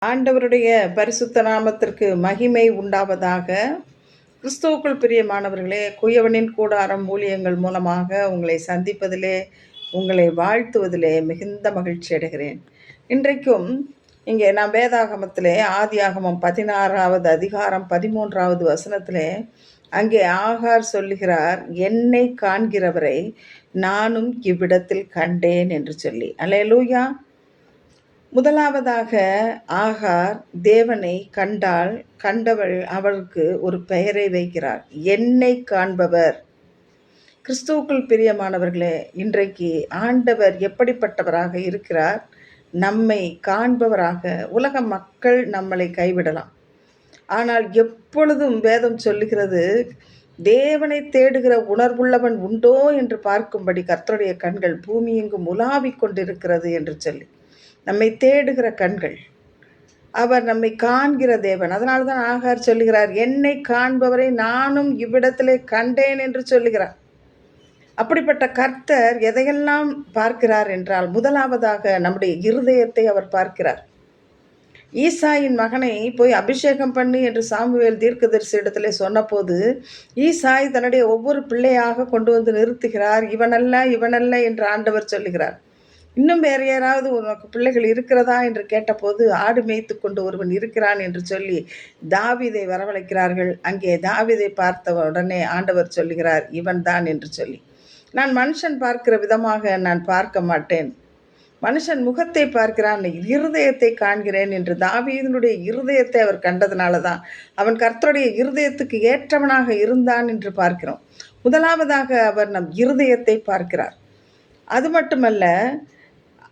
ஆண்டவருடைய பரிசுத்த நாமத்திற்கு மகிமை உண்டாவதாக. கிறிஸ்துவுக்குள் பிரியமானவர்களே, குயவனின் கூடாரம் ஊழியங்கள் மூலமாக உங்களை சந்திப்பதிலே, உங்களை வாழ்த்துவதிலே மிகுந்த மகிழ்ச்சி அடைகிறேன். இன்றைக்கும் இங்கே நாம் வேதாகமத்திலே ஆதியாகமம் 16வது அதிகாரம் 13வது வசனத்திலே அங்கே ஆகார் சொல்லுகிறார், என்னை காண்கிறவரை நானும் இவ்விடத்தில் கண்டேன் என்று சொல்லி. அல்லேலூயா. முதலாவதாக ஆகார் தேவனை கண்டவள் அவளுக்கு ஒரு பெயரை வைக்கிறார், என்னை காண்பவர். கிறிஸ்துவுக்குள் பிரியமானவர்களே, இன்றைக்கு ஆண்டவர் எப்படிப்பட்டவராக இருக்கிறார்? நம்மை காண்பவராக. உலக மக்கள் நம்மளை கைவிடலாம், ஆனால் எப்பொழுதும் வேதம் சொல்லுகிறது, தேவனை தேடுகிற உணர்வுள்ளவன் உண்டோ என்று பார்க்கும்படி கர்த்தருடைய கண்கள் பூமி எங்கும் உலாவிக் கொண்டிருக்கிறது என்று சொல்லி. நம்மை தேடுகிற கண்கள், அவர் நம்மை காண்கிற தேவன். அதனால தான் ஆகார் சொல்லுகிறார், என்னை காண்பவரை நானும் இவ்விடத்திலே கண்டேன் என்று சொல்லுகிறார். அப்படிப்பட்ட கர்த்தர் எதையெல்லாம் பார்க்கிறார் என்றால், முதலாவதாக நம்முடைய இருதயத்தை அவர் பார்க்கிறார். ஈசாயின் மகனை போய் அபிஷேகம் பண்ணு என்று சாமுவேல் தீர்க்கதரிசி இடத்துல சொன்னபோது, ஈசாய் தன்னுடைய ஒவ்வொரு பிள்ளையாக கொண்டு வந்து நிறுத்துகிறார். இவனல்ல என்று ஆண்டவர் சொல்லுகிறார். இன்னும் வேறு யாராவது உனக்கு பிள்ளைகள் இருக்கிறதா என்று கேட்டபோது, ஆடு மேய்த்து கொண்டு ஒருவன் இருக்கிறான் என்று சொல்லி தாவீதை வரவழைக்கிறார்கள். அங்கே தாவீதை பார்த்த உடனே ஆண்டவர் சொல்லுகிறார், இவன் தான் என்று சொல்லி. நான் மனுஷன் பார்க்கிற விதமாக நான் பார்க்க மாட்டேன், மனுஷன் முகத்தை பார்க்கிறான், இருதயத்தை காண்கிறேன் என்று தாவீதினுடைய இருதயத்தை அவர் கண்டதுனால தான் அவன் கர்த்தருடைய இருதயத்துக்கு ஏற்றவனாக இருந்தான் என்று பார்க்கிறோம். முதலாவதாக அவர் நம் இருதயத்தை பார்க்கிறார். அது மட்டுமல்ல,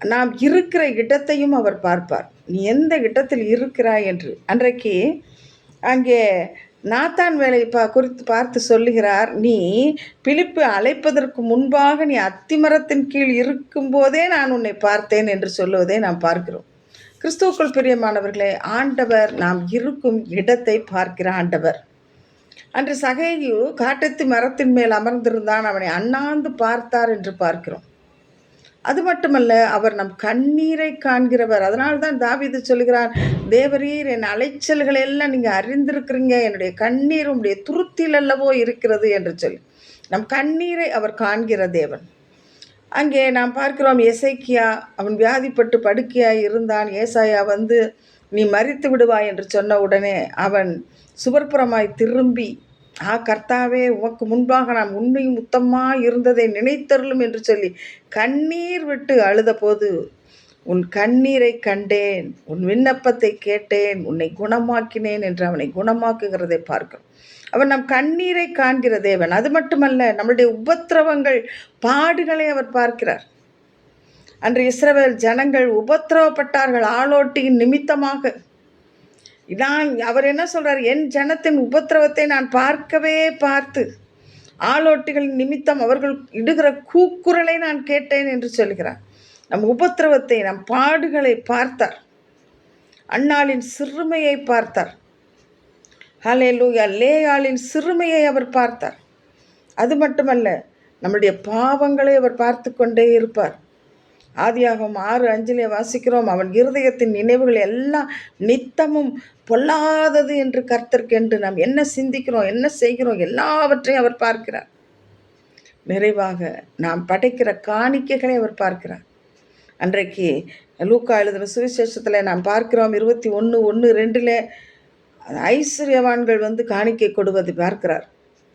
நாம் இருக்கிற இடத்தையும் அவர் பார்ப்பார். நீ எந்த இடத்தில் இருக்கிறாய் என்று. அன்றைக்கு அங்கே நாத்தான் வேலை குறித்து பார்த்து சொல்லுகிறார், நீ பிலிப்பு அழைப்பதற்கு முன்பாக நீ அத்திமரத்தின் கீழ் இருக்கும்போதே நான் உன்னை பார்த்தேன் என்று சொல்லுவதை நாம் பார்க்கிறோம். கிறிஸ்துவுக்குள் பிரியமானவர்களே, ஆண்டவர் நாம் இருக்கும் இடத்தை பார்க்கிற ஆண்டவர். அன்று சகேயு காட்டத்து மரத்தின் மேல் அமர்ந்திருந்தான், அவனை அண்ணாந்து பார்த்தார் என்று பார்க்கிறோம். அது மட்டுமல்ல, அவர் நம் கண்ணீரை காண்கிறவர். அதனால்தான் தாவீது சொல்கிறார், தேவரீர் என் அலைச்சல்களை எல்லாம் நீங்கள் அறிந்திருக்கிறீங்க, என்னுடைய கண்ணீர் உடைய துருத்தில் அல்லவோ இருக்கிறது என்று சொல்லி. நம் கண்ணீரை அவர் காண்கிற தேவன். அங்கே நாம் பார்க்கிறோம், எசேக்கியா அவன் வியாதிப்பட்டு படுக்கையாய் இருந்தான். ஏசாயா வந்து நீ மரித்து விடுவாய் என்று சொன்ன உடனே அவன் சுவர்புறமாய் திரும்பி, கர்த்தாவே, உமக்கு முன்பாக நான் உண்மையும் உத்தமாக இருந்ததை நினைத்தருளும் என்று சொல்லி கண்ணீர் விட்டு அழுத போது, உன் கண்ணீரை கண்டேன், உன் விண்ணப்பத்தை கேட்டேன், உன்னை குணமாக்கினேன் என்று அவனை குணமாக்குகிறதை பார்க்கிறோம். அவர் நம் கண்ணீரை காண்கிற தேவன். அது மட்டுமல்ல, நம்முடைய உபத்திரவங்கள் பாடுகளை அவர் பார்க்கிறார். அன்று இஸ்ரவேல் ஜனங்கள் உபத்திரவப்பட்டார்கள் ஆளோட்டியின் நிமித்தமாக. இதான் அவர் என்ன சொல்றார், என் ஜனத்தின் உபத்திரவத்தை நான் பார்த்து ஆளோட்டிகளின் நிமித்தம் அவர்கள் இடுகிற கூக்குரலை நான் கேட்டேன் என்று சொல்கிறார். நம் உபத்திரவத்தை, நம் பாடுகளை பார்த்தார். அன்னாளின் சிறுமையை பார்த்தார். ஹல்லேலூயா. லேயாளின் சிறுமையை அவர் பார்த்தார். அது மட்டுமல்ல, நம்முடைய பாவங்களை அவர் பார்த்து கொண்டே இருப்பார். ஆதியாகமம் 6:5 வாசிக்கிறோம், அவன் இருதயத்தின் நினைவுகள் எல்லாம் நித்தமும் பொல்லாதது என்று கர்த்தர்க்கென்று நாம் என்ன சிந்திக்கிறோம், என்ன செய்கிறோம், எல்லாவற்றையும் அவர் பார்க்கிறார். நிறைவாக நாம் படைக்கிற காணிக்கைகளை அவர் பார்க்கிறார். அன்றைக்கு லூக்கா எழுதின சுவிசேஷத்தில் நாம் பார்க்கிறோம், 21:1-2 ஐஸ்வர்யவான்கள் வந்து காணிக்கை கொடுவதை பார்க்கிறார்.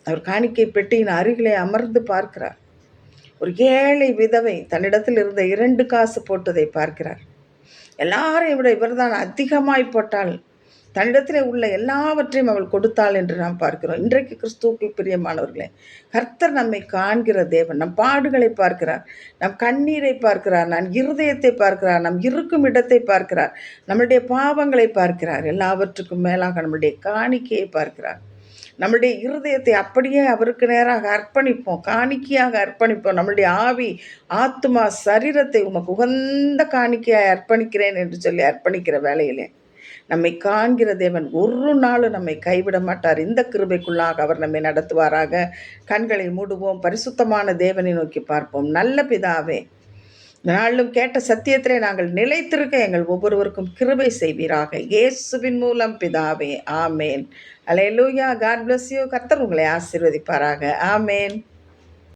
அவர் காணிக்கை பெட்டியின் அருகிலே அமர்ந்து பார்க்கிறார். ஒரு ஏழை விதவை தன்னிடத்தில் இருந்த 2 காசு போட்டதை பார்க்கிறார். எல்லாரையும் விட இவர்தான் அதிகமாய் போட்டாள், தன்னிடத்தில் உள்ள எல்லாவற்றையும் அவள் கொடுத்தாள் என்று நாம் பார்க்கிறோம். இன்றைக்கு கிறிஸ்துவுக்குள் பிரியமானவர்களே, கர்த்தர் நம்மை காண்கிற தேவன். நம் பாடுகளை பார்க்கிறார், நம் கண்ணீரை பார்க்கிறார், நம் இருதயத்தை பார்க்கிறார், நம் இருக்கும் இடத்தை பார்க்கிறார், நம்முடைய பாவங்களை பார்க்கிறார். எல்லாவற்றுக்கும் மேலாக நம்முடைய காணிக்கையை பார்க்கிறார். நம்முடைய இருதயத்தை அப்படியே அவருக்கு நேராக அர்ப்பணிப்போம், காணிக்கையாக அர்ப்பணிப்போம். நம்முடைய ஆவி, ஆத்மா, சரீரத்தை உமக்கு உகந்த காணிக்கையாக அர்ப்பணிக்கிறேன் என்று சொல்லி அர்ப்பணிக்கிற வேலையிலே நம்மை காண்கிற தேவன் ஒரு நாளும் நம்மை கைவிட மாட்டார். இந்த கிருபைக்குள்ளாக அவர் நம்மை நடத்துவாராக. கண்களை மூடுவோம், பரிசுத்தமான தேவனை நோக்கி பார்ப்போம். நல்ல பிதாவே, நாளும் கேட்ட சத்தியத்திலே நாங்கள் நிலைத்திருக்க எங்கள் ஒவ்வொருவருக்கும் கிருபை செய்வீராக. இயேசுவின் மூலம் பிதாவே. ஆமேன். அல்லேலூயா. God bless you. கர்த்தர் உங்களை ஆசீர்வதிப்பாராக. ஆமேன்.